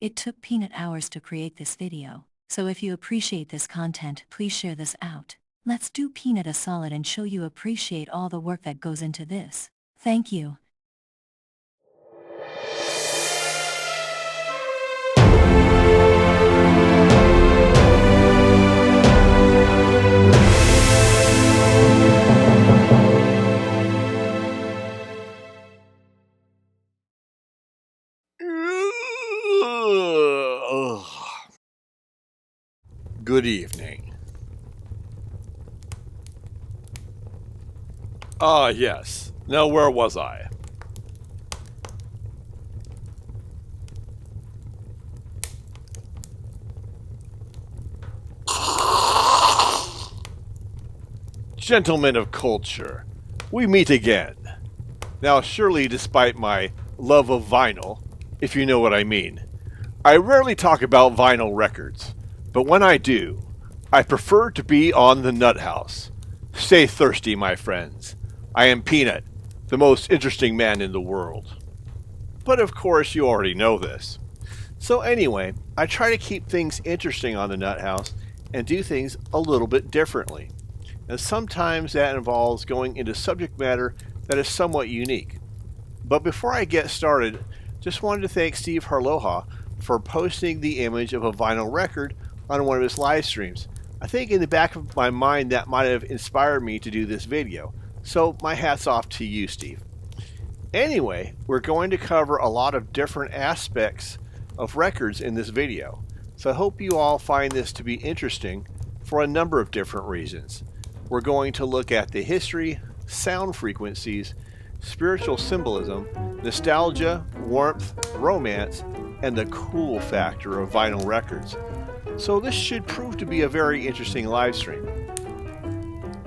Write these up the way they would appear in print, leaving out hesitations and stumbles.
It took Peanut hours to create this video, so if you appreciate this content, please share this out. Let's do Peanut a solid and show you appreciate all the work that goes into this. Thank you. Good evening. Ah, yes. Now, where was I? Gentlemen of culture, we meet again. Now, surely despite my love of vinyl, if you know what I mean, I rarely talk about vinyl records, but when I do, I prefer to be on the Nut House. Stay thirsty, my friends. I am Peanut, the most interesting man in the world. But of course you already know this. So anyway, I try to keep things interesting on the Nut House and do things a little bit differently. And sometimes that involves going into subject matter that is somewhat unique. But before I get started, just wanted to thank Steve Harloha for posting the image of a vinyl record on one of his live streams. I think in the back of my mind that might have inspired me to do this video. So my hat's off to you, Steve. Anyway, we're going to cover a lot of different aspects of records in this video. So I hope you all find this to be interesting for a number of different reasons. We're going to look at the history, sound frequencies, spiritual symbolism, nostalgia, warmth, romance, and the cool factor of vinyl records. So this should prove to be a very interesting live stream.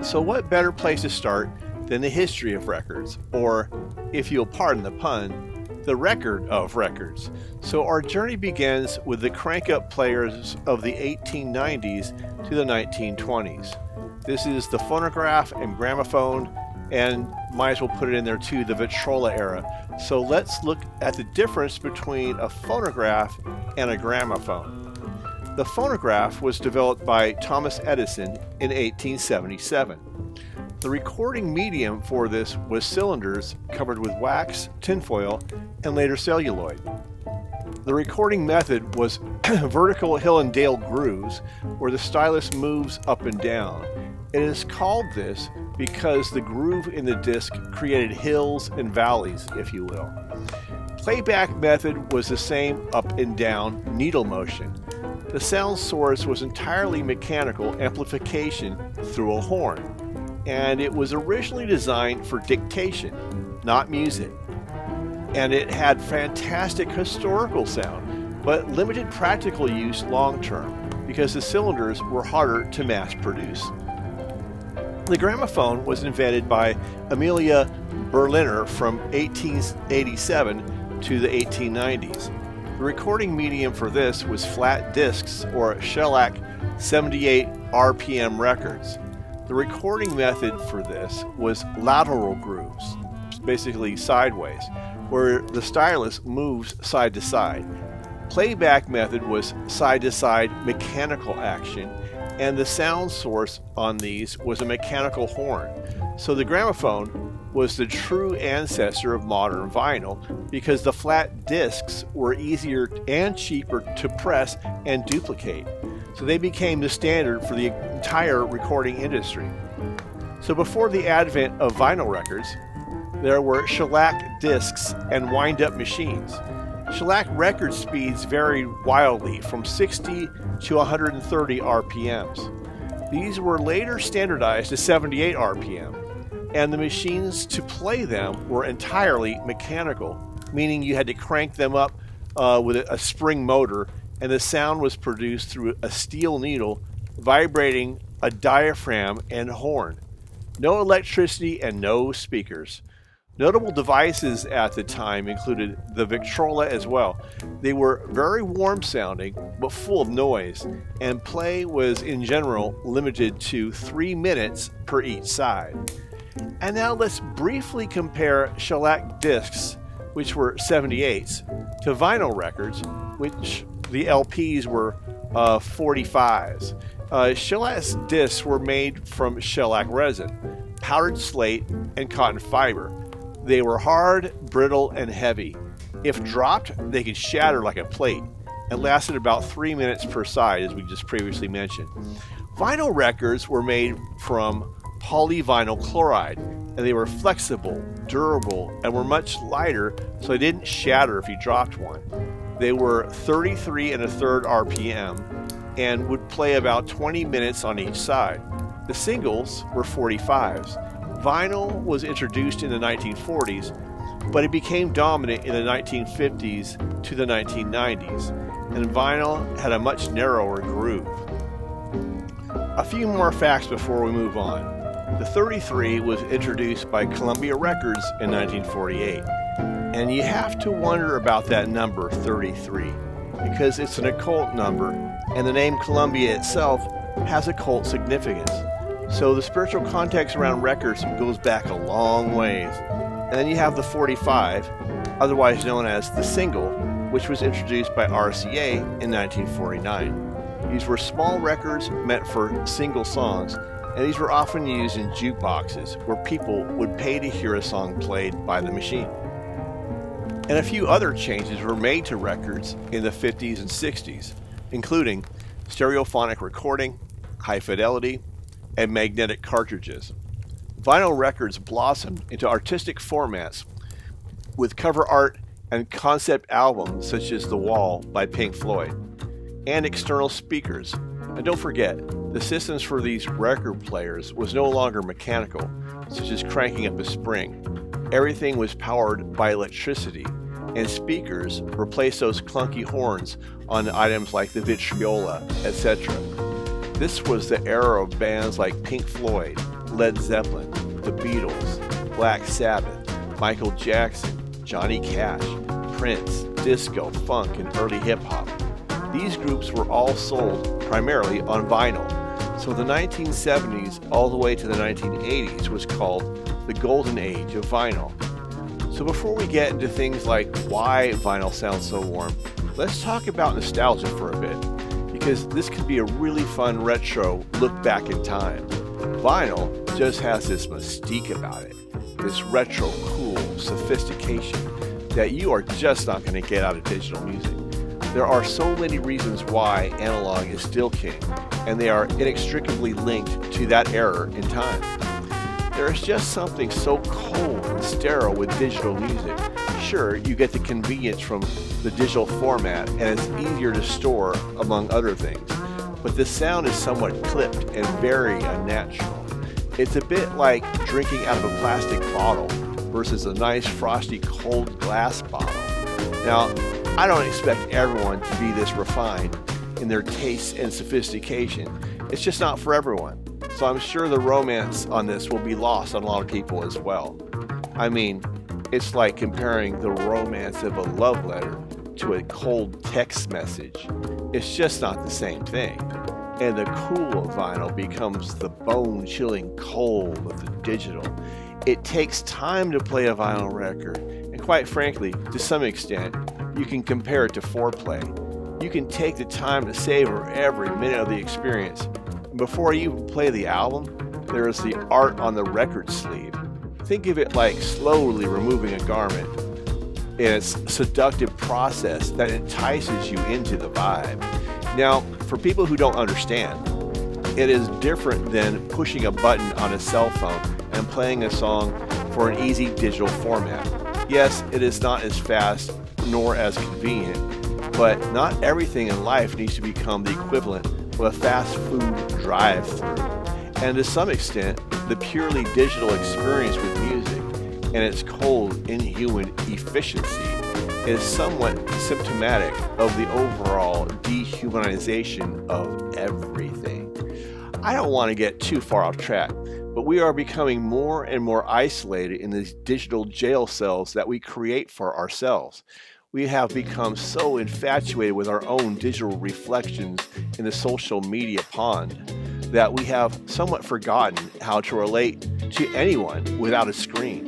So what better place to start than the history of records, or, if you'll pardon the pun, the record of records. So our journey begins with the crank-up players of the 1890s to the 1920s. This is the phonograph and gramophone, and might as well put it in there too, the Victrola era. So let's look at the difference between a phonograph and a gramophone. The phonograph was developed by Thomas Edison in 1877. The recording medium for this was cylinders covered with wax, tinfoil, and later celluloid. The recording method was vertical hill and dale grooves, where the stylus moves up and down. It is called this because the groove in the disc created hills and valleys, if you will. Playback method was the same up and down needle motion. The sound source was entirely mechanical amplification through a horn, and it was originally designed for dictation, not music. And it had fantastic historical sound, but limited practical use long term because the cylinders were harder to mass produce. The gramophone was invented by Amelia Berliner from 1887 to the 1890s. The recording medium for this was flat discs or shellac 78 RPM records. The recording method for this was lateral grooves, basically sideways, where the stylus moves side to side. Playback method was side to side mechanical action, and the sound source on these was a mechanical horn. So the gramophone was the true ancestor of modern vinyl because the flat discs were easier and cheaper to press and duplicate. So they became the standard for the entire recording industry. So before the advent of vinyl records, there were shellac discs and wind-up machines. Shellac record speeds varied wildly from 60 to 130 RPMs. These were later standardized to 78 RPM, and the machines to play them were entirely mechanical, meaning you had to crank them up with a spring motor, and the sound was produced through a steel needle vibrating a diaphragm and horn. No electricity and no speakers. Notable devices at the time included the Victrola as well. They were very warm sounding but full of noise, and play was in general limited to 3 minutes per each side. And now let's briefly compare shellac discs which were 78s, to vinyl records, which the LPs were 45s. Shellac discs were made from shellac resin, powdered slate, and cotton fiber. They were hard, brittle, and heavy. If dropped, they could shatter like a plate, and lasted about 3 minutes per side, as we just previously mentioned. Vinyl records were made from polyvinyl chloride, and they were flexible, durable, and were much lighter, so they didn't shatter if you dropped one. They were 33 1/3 RPM and would play about 20 minutes on each side. The singles were 45s. Vinyl was introduced in the 1940s, but it became dominant in the 1950s to the 1990s, and vinyl had a much narrower groove. A few more facts before we move on. The 33 was introduced by Columbia Records in 1948, and you have to wonder about that number 33, because it's an occult number, and the name Columbia itself has occult significance. So the spiritual context around records goes back a long ways. And then you have the 45, otherwise known as the single, which was introduced by RCA in 1949. These were small records meant for single songs, and these were often used in jukeboxes where people would pay to hear a song played by the machine. And a few other changes were made to records in the 50s and 60s, including stereophonic recording, high fidelity, and magnetic cartridges. Vinyl records blossomed into artistic formats with cover art and concept albums such as The Wall by Pink Floyd, and external speakers. And don't forget, the systems for these record players was no longer mechanical, such as cranking up a spring. Everything was powered by electricity, and speakers replaced those clunky horns on items like the Vitriola, etc. This was the era of bands like Pink Floyd, Led Zeppelin, The Beatles, Black Sabbath, Michael Jackson, Johnny Cash, Prince, disco, funk, and early hip-hop. These groups were all sold primarily on vinyl, so the 1970s all the way to the 1980s was called the golden age of vinyl. So before we get into things like why vinyl sounds so warm, let's talk about nostalgia for a bit, because this could be a really fun retro look back in time. Vinyl just has this mystique about it, this retro cool sophistication that you are just not going to get out of digital music. There are so many reasons why analog is still king, and they are inextricably linked to that era in time. There is just something so cold and sterile with digital music. Sure, you get the convenience from the digital format, and it's easier to store, among other things, but the sound is somewhat clipped and very unnatural. It's a bit like drinking out of a plastic bottle versus a nice frosty cold glass bottle. Now, I don't expect everyone to be this refined in their tastes and sophistication. It's just not for everyone. So I'm sure the romance on this will be lost on a lot of people as well. I mean, it's like comparing the romance of a love letter to a cold text message. It's just not the same thing. And the cool of vinyl becomes the bone-chilling cold of the digital. It takes time to play a vinyl record, and quite frankly, to some extent, you can compare it to foreplay. You can take the time to savor every minute of the experience. And before you even play the album, there is the art on the record sleeve. Think of it like slowly removing a garment. It's a seductive process that entices you into the vibe. Now, for people who don't understand, it is different than pushing a button on a cell phone and playing a song for an easy digital format. Yes, it is not as fast nor as convenient, but not everything in life needs to become the equivalent of a fast food drive-thru. And to some extent, the purely digital experience with music and its cold, inhuman efficiency is somewhat symptomatic of the overall dehumanization of everything. I don't want to get too far off track, but we are becoming more and more isolated in these digital jail cells that we create for ourselves. We have become so infatuated with our own digital reflections in the social media pond that we have somewhat forgotten how to relate to anyone without a screen.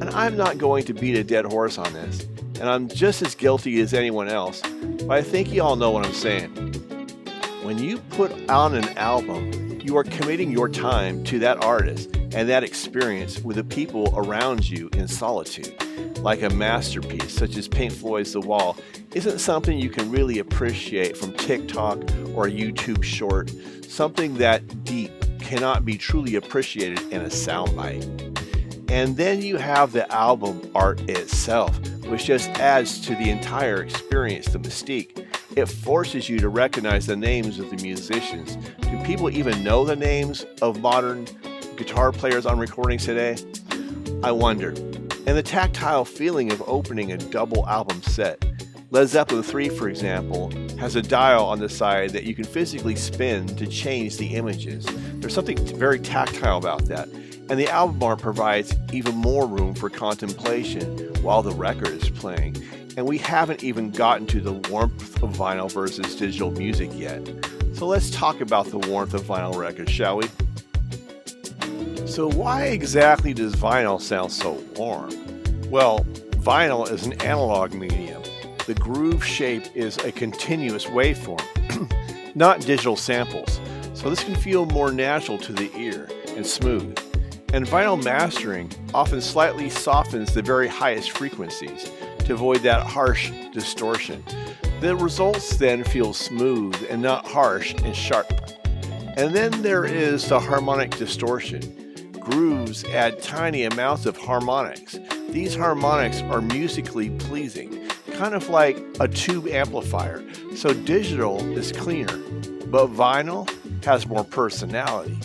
And I'm not going to beat a dead horse on this, and I'm just as guilty as anyone else, but I think you all know what I'm saying. When you put on an album, you are committing your time to that artist and that experience with the people around you in solitude. Like a masterpiece such as Pink Floyd's The Wall isn't something you can really appreciate from TikTok or a YouTube short. Something that deep cannot be truly appreciated in a soundbite. And then you have the album art itself, which just adds to the entire experience, the mystique. It forces you to recognize the names of the musicians. Do people even know the names of modern guitar players on recordings today? I wonder. And the tactile feeling of opening a double album set. Led Zeppelin 3, for example, has a dial on the side that you can physically spin to change the images. There's something very tactile about that. And the album art provides even more room for contemplation while the record is playing. And we haven't even gotten to the warmth of vinyl versus digital music yet. So let's talk about the warmth of vinyl records, shall we? So why exactly does vinyl sound so warm? Well, vinyl is an analog medium. The groove shape is a continuous waveform, not digital samples. So this can feel more natural to the ear and smooth. And vinyl mastering often slightly softens the very highest frequencies to avoid that harsh distortion. The results then feel smooth and not harsh and sharp. And then there is the harmonic distortion. Grooves add tiny amounts of harmonics. These harmonics are musically pleasing, kind of like a tube amplifier. So digital is cleaner, but vinyl has more personality.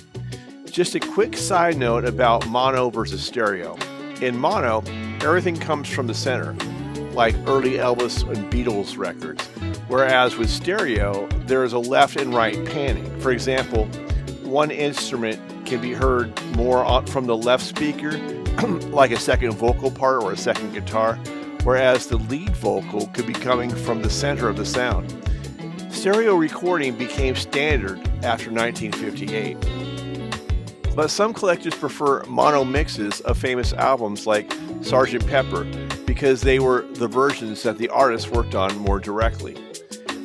Just a quick side note about mono versus stereo. In mono, everything comes from the center, like early Elvis and Beatles records, whereas with stereo, there is a left and right panning. For example, one instrument can be heard more from the left speaker, like a second vocal part or a second guitar, whereas the lead vocal could be coming from the center of the sound. Stereo recording became standard after 1958. But some collectors prefer mono mixes of famous albums like Sgt. Pepper because they were the versions that the artists worked on more directly.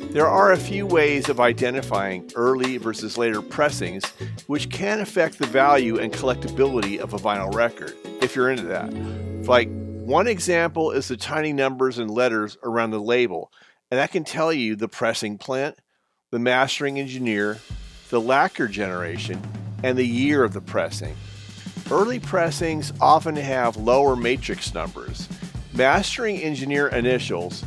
There are a few ways of identifying early versus later pressings which can affect the value and collectability of a vinyl record, if you're into that. Like, one example is the tiny numbers and letters around the label, and that can tell you the pressing plant, the mastering engineer, the lacquer generation, and the year of the pressing. Early pressings often have lower matrix numbers. Mastering engineer initials,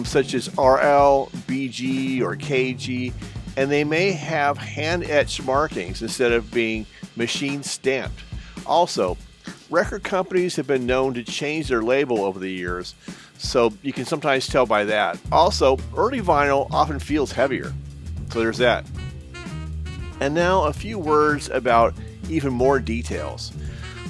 such as RL, BG, or KG, and they may have hand-etched markings instead of being machine-stamped. Also, record companies have been known to change their label over the years, so you can sometimes tell by that. Also, early vinyl often feels heavier, so there's that. And now a few words about even more details.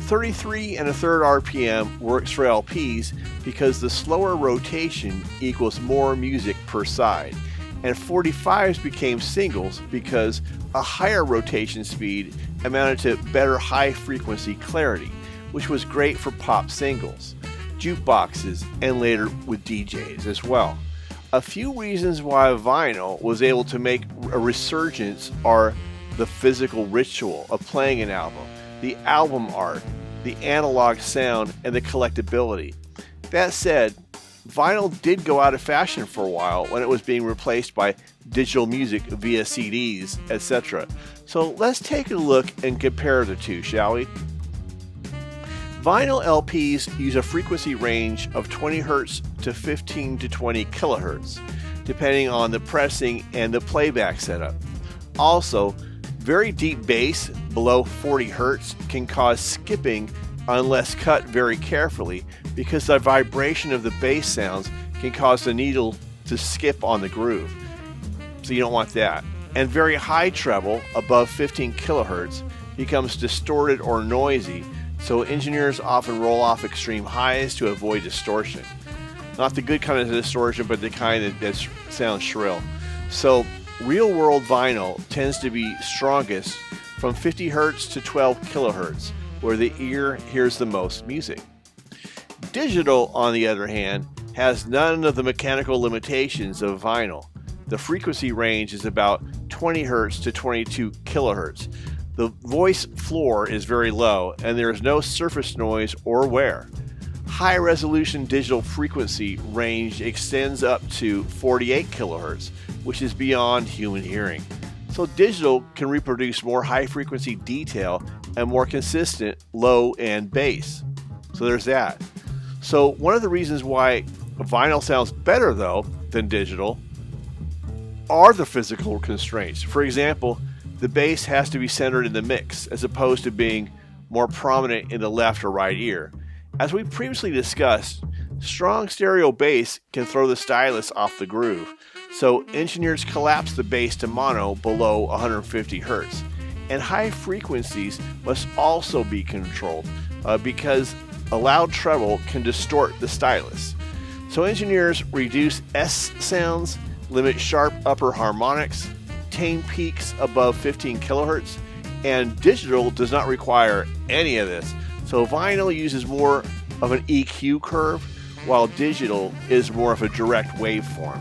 33 and a third RPM works for LPs because the slower rotation equals more music per side, and 45s became singles because a higher rotation speed amounted to better high frequency clarity, which was great for pop singles, jukeboxes, and later with DJs as well. A few reasons why vinyl was able to make a resurgence are the physical ritual of playing an album, the album art, the analog sound, and the collectability. That said, vinyl did go out of fashion for a while when it was being replaced by digital music via CDs, etc. So let's take a look and compare the two, shall we? Vinyl LPs use a frequency range of 20 Hz to 15 to 20 kHz, depending on the pressing and the playback setup. Also, very deep bass below 40 Hz can cause skipping unless cut very carefully because the vibration of the bass sounds can cause the needle to skip on the groove. So you don't want that. And very high treble above 15 kHz becomes distorted or noisy, so engineers often roll off extreme highs to avoid distortion. Not the good kind of distortion, but the kind that sounds shrill. So real-world vinyl tends to be strongest from 50 Hz to 12 kHz, where the ear hears the most music. Digital, on the other hand, has none of the mechanical limitations of vinyl. The frequency range is about 20 Hz to 22 kHz. The voice floor is very low, and there is no surface noise or wear. High-resolution digital frequency range extends up to 48 kHz, which is beyond human hearing. So digital can reproduce more high-frequency detail and more consistent low and bass. So there's that. So one of the reasons why vinyl sounds better, though, than digital are the physical constraints. For example, the bass has to be centered in the mix as opposed to being more prominent in the left or right ear. As we previously discussed, strong stereo bass can throw the stylus off the groove, so engineers collapse the bass to mono below 150 Hz. And high frequencies must also be controlled because a loud treble can distort the stylus. So engineers reduce S sounds, limit sharp upper harmonics, tame peaks above 15 kHz, and digital does not require any of this. So vinyl uses more of an EQ curve, while digital is more of a direct waveform.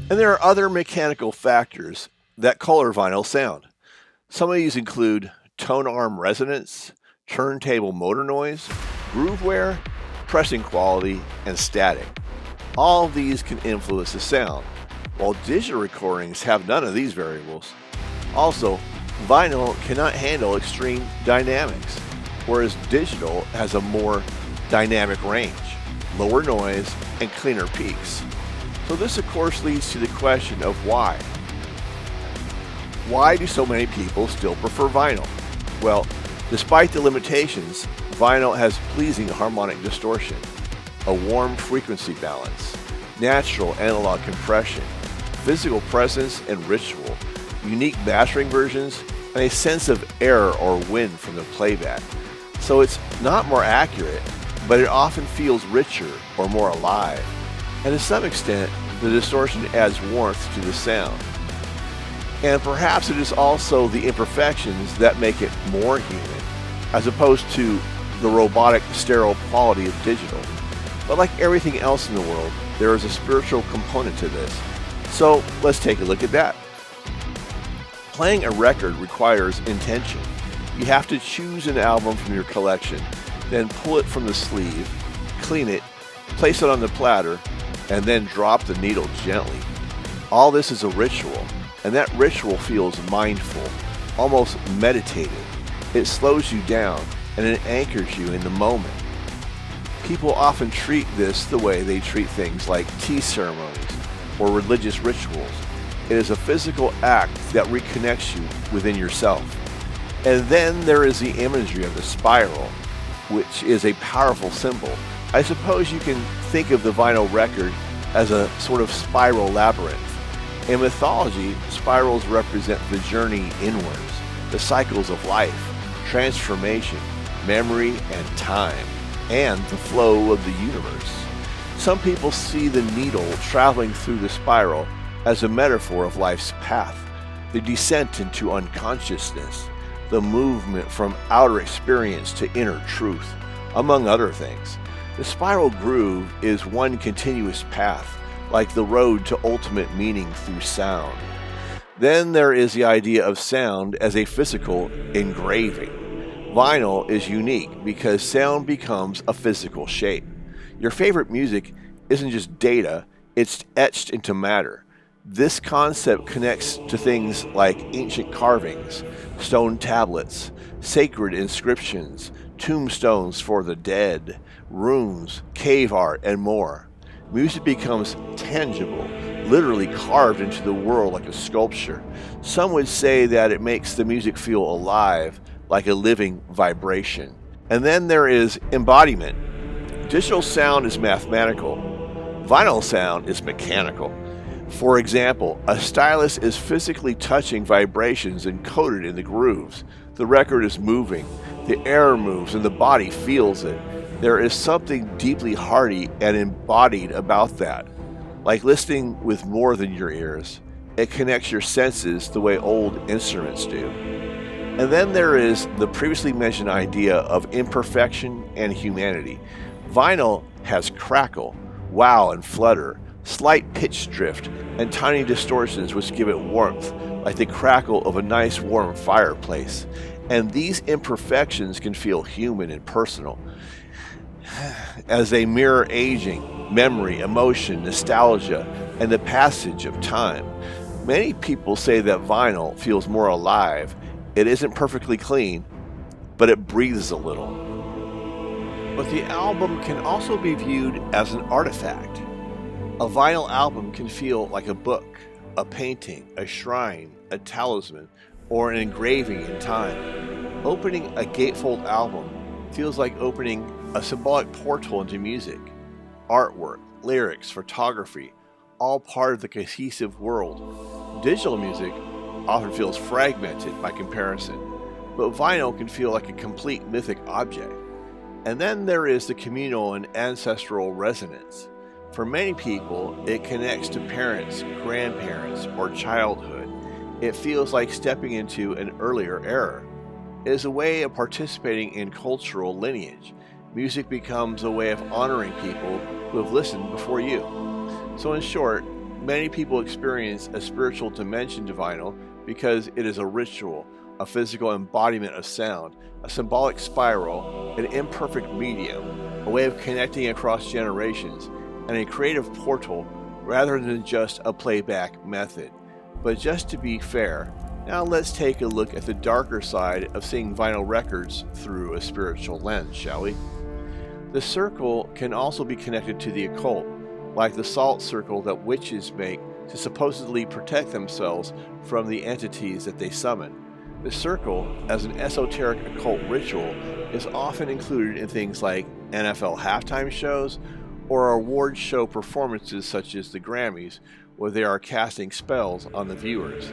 And there are other mechanical factors that color vinyl sound. Some of these include tone arm resonance, turntable motor noise, groove wear, pressing quality, and static. All of these can influence the sound, while digital recordings have none of these variables. Also, vinyl cannot handle extreme dynamics, whereas digital has a more dynamic range, lower noise, and cleaner peaks. So this of course leads to the question of why. Why do so many people still prefer vinyl? Well, despite the limitations, vinyl has pleasing harmonic distortion, a warm frequency balance, natural analog compression, physical presence and ritual, unique mastering versions, and a sense of air or wind from the playback. So it's not more accurate, but it often feels richer or more alive. And to some extent, the distortion adds warmth to the sound. And perhaps it is also the imperfections that make it more human, as opposed to the robotic, sterile quality of digital. But like everything else in the world, there is a spiritual component to this. So let's take a look at that. Playing a record requires intention. You have to choose an album from your collection, then pull it from the sleeve, clean it, place it on the platter, and then drop the needle gently. All this is a ritual, and that ritual feels mindful, almost meditative. It slows you down, and it anchors you in the moment. People often treat this the way they treat things like tea ceremonies or religious rituals. It is a physical act that reconnects you within yourself. And then there is the imagery of the spiral, which is a powerful symbol. I suppose you can think of the vinyl record as a sort of spiral labyrinth. In mythology, spirals represent the journey inwards, the cycles of life, transformation, memory, and time, and the flow of the universe. Some people see the needle traveling through the spiral as a metaphor of life's path, the descent into unconsciousness, the movement from outer experience to inner truth, among other things. The spiral groove is one continuous path, like the road to ultimate meaning through sound. Then there is the idea of sound as a physical engraving. Vinyl is unique because sound becomes a physical shape. Your favorite music isn't just data, it's etched into matter. This concept connects to things like ancient carvings, stone tablets, sacred inscriptions, tombstones for the dead, runes, cave art, and more. Music becomes tangible, literally carved into the world like a sculpture. Some would say that it makes the music feel alive, like a living vibration. And then there is embodiment. Digital sound is mathematical. Vinyl sound is mechanical. For example, a stylus is physically touching vibrations encoded in the grooves. The record is moving, the air moves, and the body feels it. There is something deeply hearty and embodied about that. Like listening with more than your ears, it connects your senses the way old instruments do. And then there is the previously mentioned idea of imperfection and humanity. Vinyl has crackle, wow and flutter, slight pitch drift, and tiny distortions which give it warmth, like the crackle of a nice warm fireplace. And these imperfections can feel human and personal, as they mirror aging, memory, emotion, nostalgia, and the passage of time. Many people say that vinyl feels more alive. It isn't perfectly clean, but it breathes a little. But the album can also be viewed as an artifact. A vinyl album can feel like a book, a painting, a shrine, a talisman, or an engraving in time. Opening a gatefold album feels like opening a symbolic portal into music, artwork, lyrics, photography, all part of the cohesive world. Digital music often feels fragmented by comparison, but vinyl can feel like a complete mythic object. And then there is the communal and ancestral resonance. For many people, it connects to parents, grandparents, or childhood. It feels like stepping into an earlier era. It is a way of participating in cultural lineage. Music becomes a way of honoring people who have listened before you. So in short, many people experience a spiritual dimension to vinyl because it is a ritual, a physical embodiment of sound, a symbolic spiral, an imperfect medium, a way of connecting across generations, and a creative portal rather than just a playback method. But just to be fair, now let's take a look at the darker side of seeing vinyl records through a spiritual lens, shall we? The circle can also be connected to the occult, like the salt circle that witches make to supposedly protect themselves from the entities that they summon. The circle, as an esoteric occult ritual, is often included in things like NFL halftime shows or award show performances such as the Grammys, where they are casting spells on the viewers.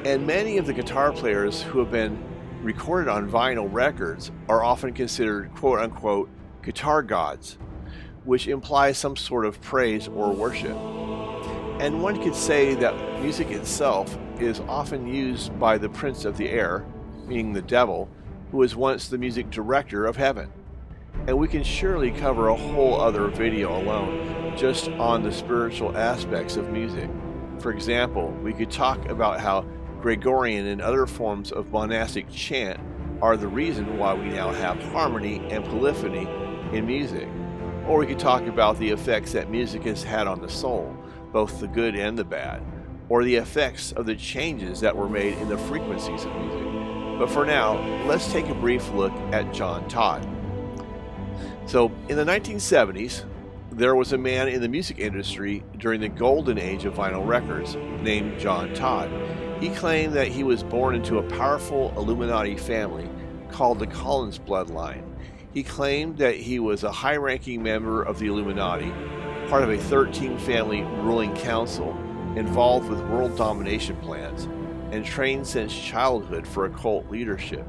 And many of the guitar players who have been recorded on vinyl records are often considered quote-unquote guitar gods, which implies some sort of praise or worship. And one could say that music itself is often used by the prince of the air, meaning the devil, who was once the music director of heaven. And we can surely cover a whole other video alone just on the spiritual aspects of music. For example, we could talk about how Gregorian and other forms of monastic chant are the reason why we now have harmony and polyphony in music. Or we could talk about the effects that music has had on the soul, both the good and the bad, or the effects of the changes that were made in the frequencies of music. But for now, let's take a brief look at John Todd. So, in the 1970s, there was a man in the music industry during the golden age of vinyl records named John Todd. He claimed that he was born into a powerful Illuminati family called the Collins bloodline. He claimed that he was a high-ranking member of the Illuminati, part of a 13-family ruling council involved with world domination plans, and trained since childhood for occult leadership.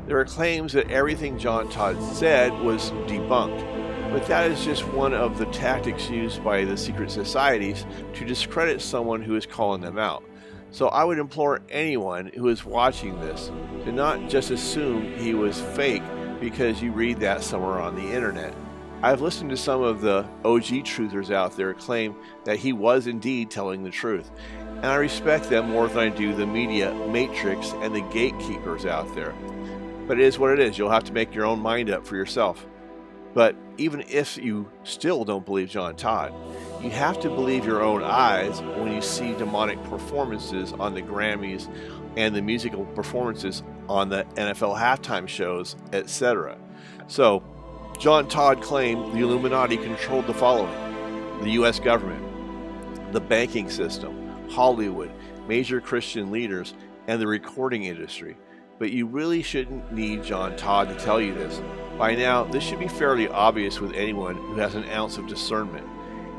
There are claims that everything John Todd said was debunked, but that is just one of the tactics used by the secret societies to discredit someone who is calling them out. So I would implore anyone who is watching this to not just assume he was fake because you read that somewhere on the internet. I've listened to some of the OG truthers out there claim that he was indeed telling the truth, and I respect them more than I do the media matrix and the gatekeepers out there. But it is what it is. You'll have to make your own mind up for yourself. But even if you still don't believe John Todd, you have to believe your own eyes when you see demonic performances on the Grammys and the musical performances on the NFL halftime shows, etc. So, John Todd claimed the Illuminati controlled the following: the U.S. government, the banking system, Hollywood, major Christian leaders, and the recording industry. But you really shouldn't need John Todd to tell you this. By now, this should be fairly obvious with anyone who has an ounce of discernment.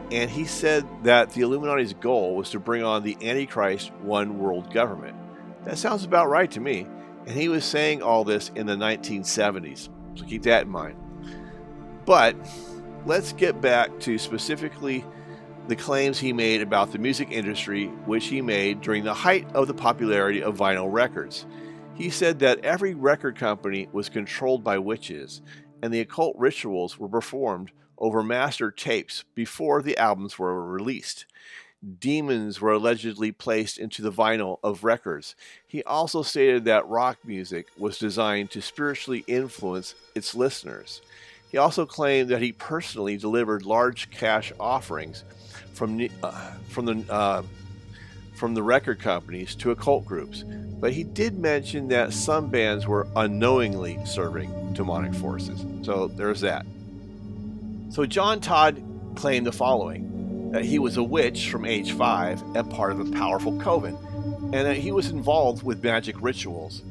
And he said that the Illuminati's goal was to bring on the Antichrist one world government. That sounds about right to me. And he was saying all this in the 1970s. So keep that in mind. But let's get back to specifically the claims he made about the music industry, which he made during the height of the popularity of vinyl records. He said that every record company was controlled by witches, and the occult rituals were performed over master tapes before the albums were released. Demons were allegedly placed into the vinyl of records. He also stated that rock music was designed to spiritually influence its listeners. He also claimed that he personally delivered large cash offerings from the record companies to occult groups, but he did mention that some bands were unknowingly serving demonic forces. So there's that. So John Todd claimed the following: that he was a witch from age 5 and part of a powerful coven, and that he was involved with magic rituals.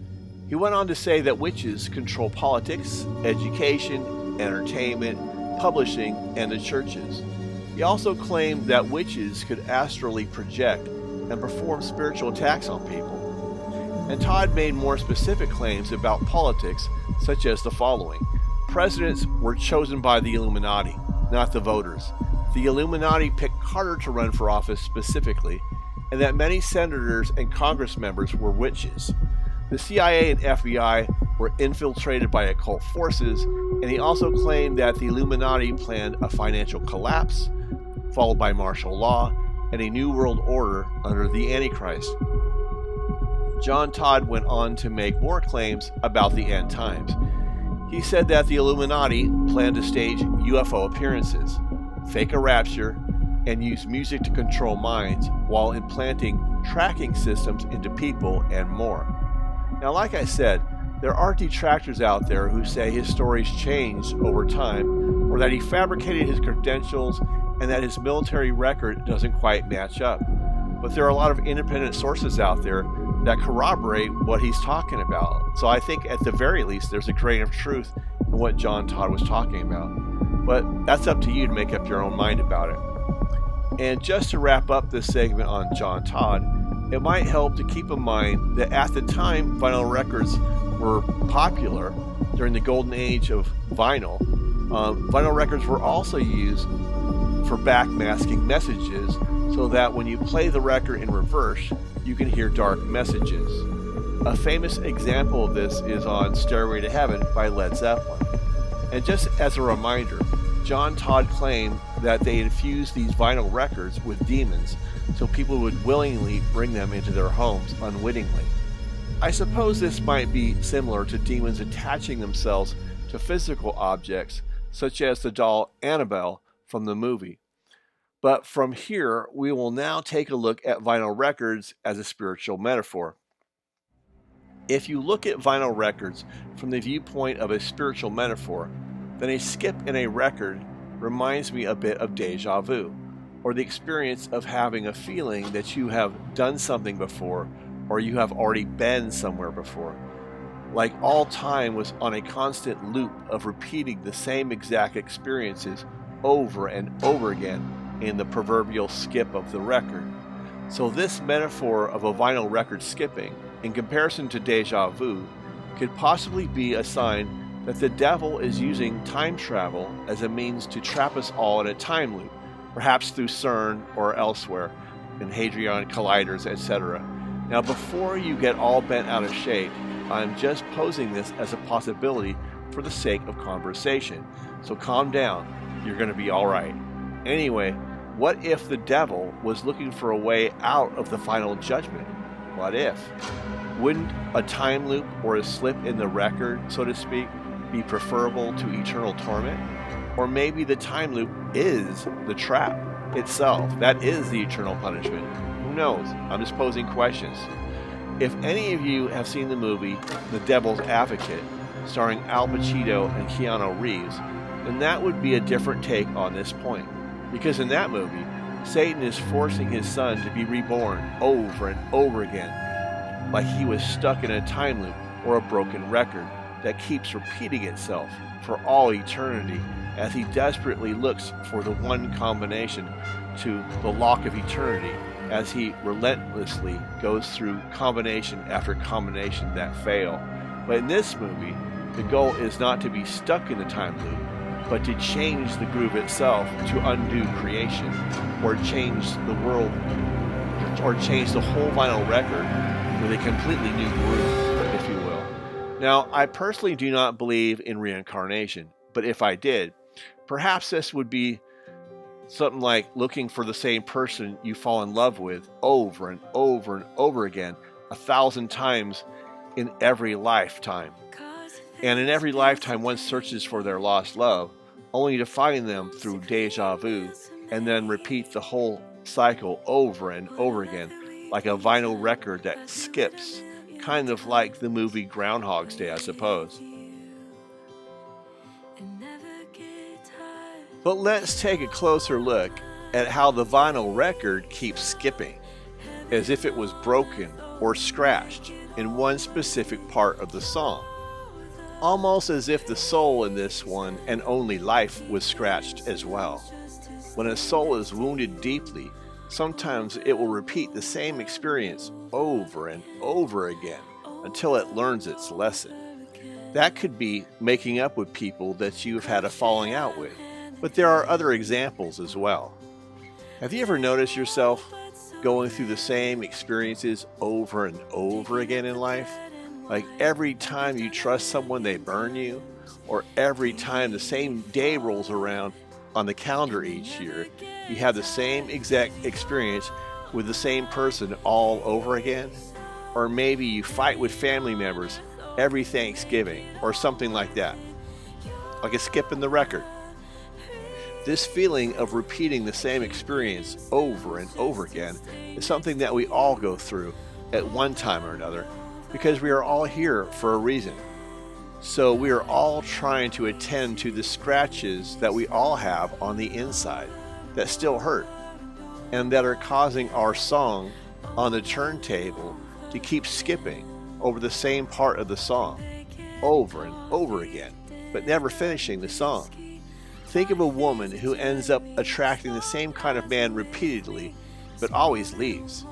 He went on to say that witches control politics, education, entertainment, publishing, and the churches. He also claimed that witches could astrally project and perform spiritual attacks on people. And Todd made more specific claims about politics, such as the following: presidents were chosen by the Illuminati, not the voters. The Illuminati picked Carter to run for office specifically, and that many senators and Congress members were witches. The CIA and FBI were infiltrated by occult forces, and he also claimed that the Illuminati planned a financial collapse, followed by martial law, and a new world order under the Antichrist. John Todd went on to make more claims about the end times. He said that the Illuminati planned to stage UFO appearances, fake a rapture, and use music to control minds while implanting tracking systems into people and more. Now, like I said, there are detractors out there who say his stories changed over time, or that he fabricated his credentials and that his military record doesn't quite match up. But there are a lot of independent sources out there that corroborate what he's talking about. So I think at the very least there's a grain of truth in what John Todd was talking about. But that's up to you to make up your own mind about it. And just to wrap up this segment on John Todd, it might help to keep in mind that at the time vinyl records were popular, during the golden age of vinyl, vinyl records were also used for backmasking messages, so that when you play the record in reverse, you can hear dark messages. A famous example of this is on Stairway to Heaven by Led Zeppelin. And just as a reminder, John Todd claimed that they infused these vinyl records with demons so people would willingly bring them into their homes unwittingly. I suppose this might be similar to demons attaching themselves to physical objects, such as the doll Annabelle from the movie. But from here, we will now take a look at vinyl records as a spiritual metaphor. If you look at vinyl records from the viewpoint of a spiritual metaphor, then a skip in a record reminds me a bit of déjà vu, or the experience of having a feeling that you have done something before, or you have already been somewhere before. Like all time was on a constant loop of repeating the same exact experiences over and over again in the proverbial skip of the record. So this metaphor of a vinyl record skipping, in comparison to déjà vu, could possibly be a sign that the devil is using time travel as a means to trap us all in a time loop, perhaps through CERN or elsewhere, in Hadron Colliders, etc. Now, before you get all bent out of shape, I'm just posing this as a possibility for the sake of conversation. So calm down, you're going to be alright. Anyway, what if the devil was looking for a way out of the final judgment? What if? Wouldn't a time loop or a slip in the record, so to speak, be preferable to eternal torment? Or maybe the time loop is the trap itself. That is the eternal punishment. Who knows? I'm just posing questions. If any of you have seen the movie The Devil's Advocate, starring Al Pacino and Keanu Reeves, then that would be a different take on this point. Because in that movie, Satan is forcing his son to be reborn over and over again, like he was stuck in a time loop or a broken record that keeps repeating itself for all eternity, as he desperately looks for the one combination to the lock of eternity, as he relentlessly goes through combination after combination that fail. But in this movie, the goal is not to be stuck in the time loop, but to change the groove itself to undo creation, or change the world, or change the whole vinyl record with a completely new groove, if you will. Now, I personally do not believe in reincarnation, but if I did, perhaps this would be something like looking for the same person you fall in love with over and over and over again, 1,000 times in every lifetime. And in every lifetime, one searches for their lost love, only to find them through deja vu, and then repeat the whole cycle over and over again, like a vinyl record that skips, kind of like the movie Groundhog's Day, I suppose. But let's take a closer look at how the vinyl record keeps skipping, as if it was broken or scratched in one specific part of the song. Almost as if the soul in this one and only life was scratched as well. When a soul is wounded deeply, sometimes it will repeat the same experience over and over again until it learns its lesson. That could be making up with people that you've had a falling out with, but there are other examples as well. Have you ever noticed yourself going through the same experiences over and over again in life? Like every time you trust someone, they burn you, or every time the same day rolls around on the calendar each year, you have the same exact experience with the same person all over again? Or maybe you fight with family members every Thanksgiving or something like that, like a skip in the record. This feeling of repeating the same experience over and over again is something that we all go through at one time or another, because we are all here for a reason. So we are all trying to attend to the scratches that we all have on the inside that still hurt and that are causing our song on the turntable to keep skipping over the same part of the song over and over again, but never finishing the song. Think of a woman who ends up attracting the same kind of man repeatedly, but always leaves.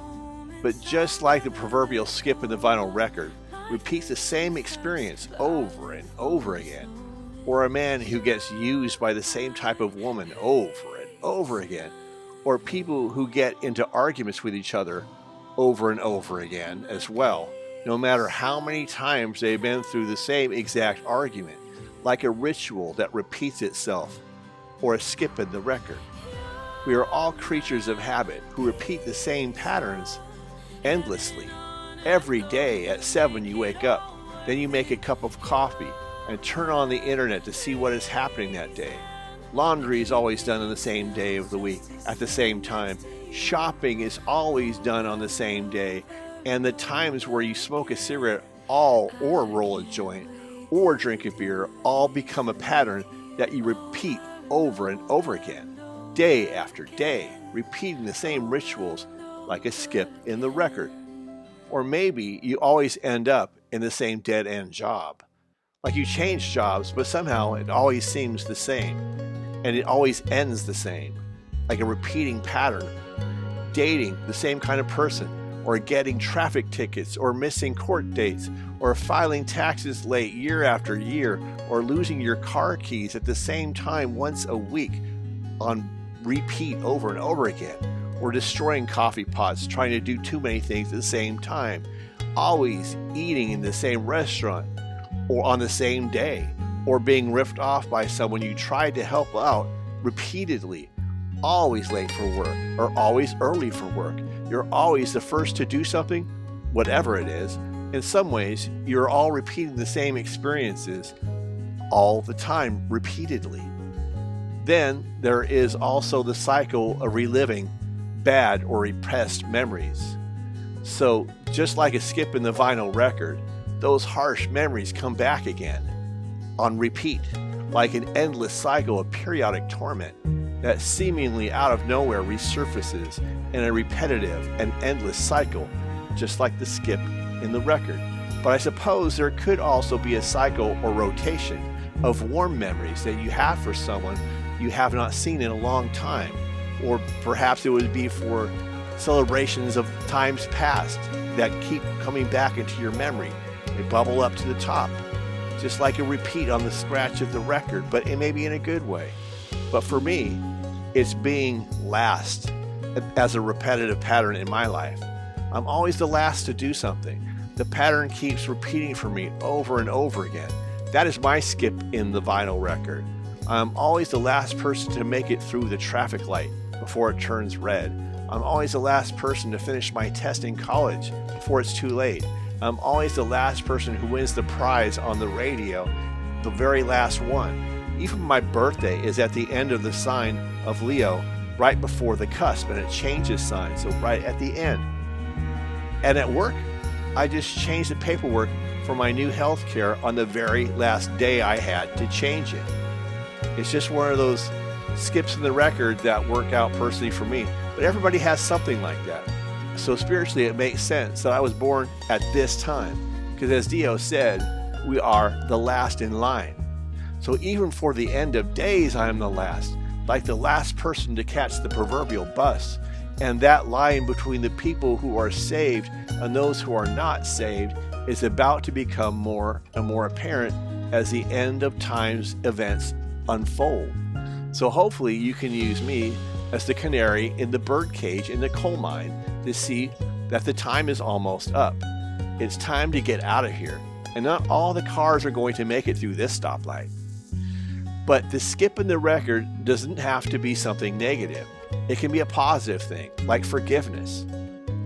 But just like the proverbial skip in the vinyl record, repeats the same experience over and over again. Or a man who gets used by the same type of woman over and over again. Or people who get into arguments with each other over and over again as well, no matter how many times they've been through the same exact argument, like a ritual that repeats itself, or a skip in the record. We are all creatures of habit who repeat the same patterns endlessly. Every day at 7 you wake up, then you make a cup of coffee and turn on the internet to see what is happening that day. Laundry is always done on the same day of the week at the same time. Shopping is always done on the same day, and the times where you smoke a cigarette or roll a joint or drink a beer all become a pattern that you repeat over and over again, day after day, repeating the same rituals like a skip in the record. Or maybe you always end up in the same dead-end job. Like you change jobs, but somehow it always seems the same, and it always ends the same, like a repeating pattern. Dating the same kind of person, or getting traffic tickets, or missing court dates, or filing taxes late year after year, or losing your car keys at the same time once a week on repeat over and over again. Or destroying coffee pots, trying to do too many things at the same time, always eating in the same restaurant or on the same day, or being ripped off by someone you tried to help out repeatedly, always late for work or always early for work. You're always the first to do something, whatever it is. In some ways, you're all repeating the same experiences all the time, repeatedly. Then there is also the cycle of reliving bad or repressed memories. So just like a skip in the vinyl record, those harsh memories come back again on repeat, like an endless cycle of periodic torment that seemingly out of nowhere resurfaces in a repetitive and endless cycle, just like the skip in the record. But I suppose there could also be a cycle or rotation of warm memories that you have for someone you have not seen in a long time. Or perhaps it would be for celebrations of times past that keep coming back into your memory. They bubble up to the top, just like a repeat on the scratch of the record, but it may be in a good way. But for me, it's being last as a repetitive pattern in my life. I'm always the last to do something. The pattern keeps repeating for me over and over again. That is my skip in the vinyl record. I'm always the last person to make it through the traffic light before it turns red. I'm always the last person to finish my test in college before it's too late. I'm always the last person who wins the prize on the radio, the very last one. Even my birthday is at the end of the sign of Leo, right before the cusp, and it changes signs, so right at the end. And at work, I just changed the paperwork for my new health care on the very last day I had to change it. It's just one of those skips in the record that work out personally for me. But everybody has something like that. So spiritually, it makes sense that I was born at this time. Because as Dio said, we are the last in line. So even for the end of days, I am the last. Like the last person to catch the proverbial bus. And that line between the people who are saved and those who are not saved is about to become more and more apparent as the end of time's events unfold. So hopefully you can use me as the canary in the bird cage in the coal mine to see that the time is almost up. It's time to get out of here, and not all the cars are going to make it through this stoplight. But the skip in the record doesn't have to be something negative. It can be a positive thing, like forgiveness.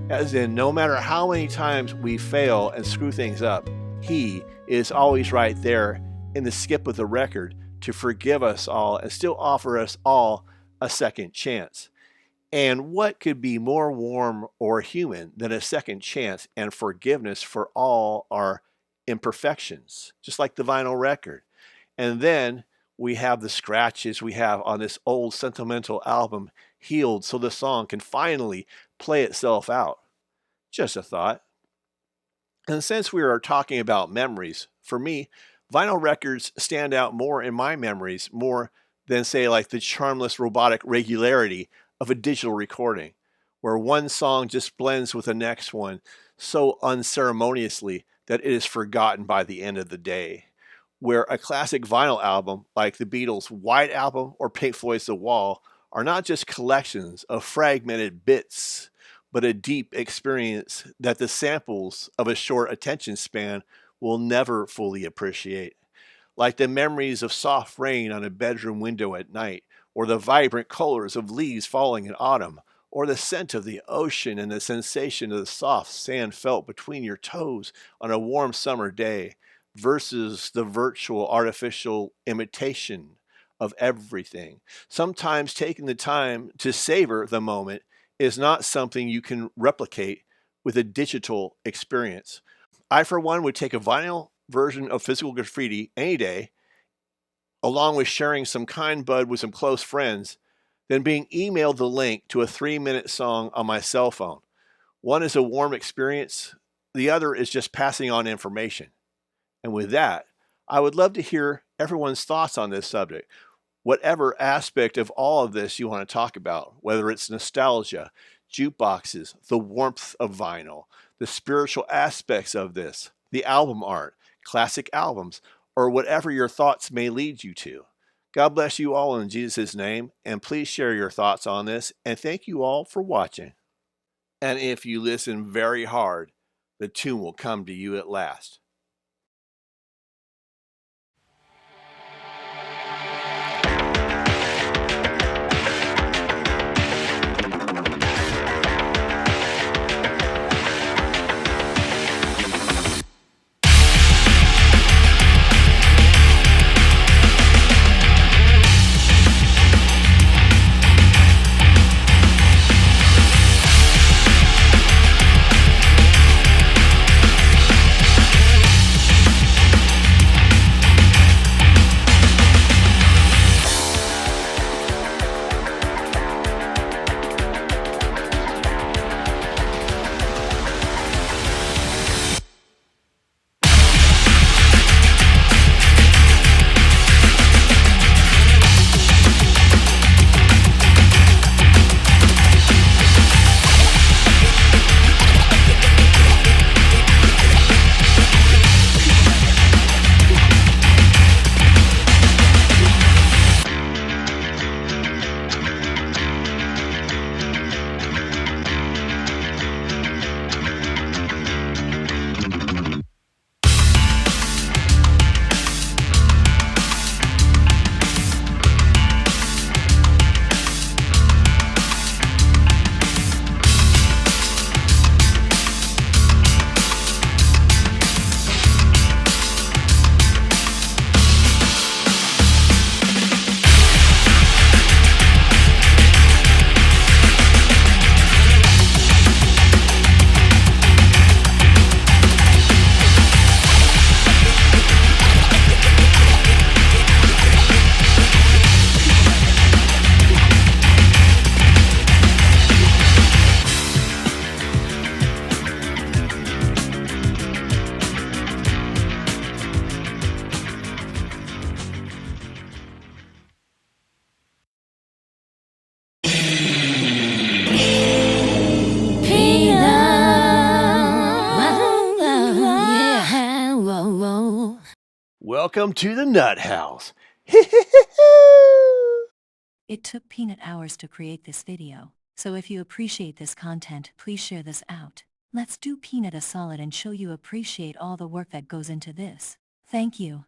As in, no matter how many times we fail and screw things up, He is always right there in the skip of the record to forgive us all and still offer us all a second chance. And what could be more warm or human than a second chance and forgiveness for all our imperfections, just like the vinyl record. And then we have the scratches we have on this old sentimental album healed so the song can finally play itself out. Just a thought. And since we are talking about memories, for me, vinyl records stand out more in my memories more than, say, like the charmless robotic regularity of a digital recording, where one song just blends with the next one so unceremoniously that it is forgotten by the end of the day. Where a classic vinyl album like the Beatles' White Album or Pink Floyd's The Wall are not just collections of fragmented bits, but a deep experience that the samples of a short attention span will never fully appreciate. Like the memories of soft rain on a bedroom window at night, or the vibrant colors of leaves falling in autumn, or the scent of the ocean and the sensation of the soft sand felt between your toes on a warm summer day, versus the virtual artificial imitation of everything. Sometimes taking the time to savor the moment is not something you can replicate with a digital experience. I, for one, would take a vinyl version of Physical Graffiti any day, along with sharing some kind bud with some close friends, than being emailed the link to a 3-minute song on my cell phone. One is a warm experience, the other is just passing on information. And with that, I would love to hear everyone's thoughts on this subject. Whatever aspect of all of this you want to talk about, whether it's nostalgia, jukeboxes, the warmth of vinyl, the spiritual aspects of this, the album art, classic albums, or whatever your thoughts may lead you to. God bless you all in Jesus' name, and please share your thoughts on this, and thank you all for watching. And if you listen very hard, the tune will come to you at last. Welcome to the Nut House. It took Peanut hours to create this video, so if you appreciate this content, please share this out. Let's do Peanut a solid and show you appreciate all the work that goes into this. Thank you.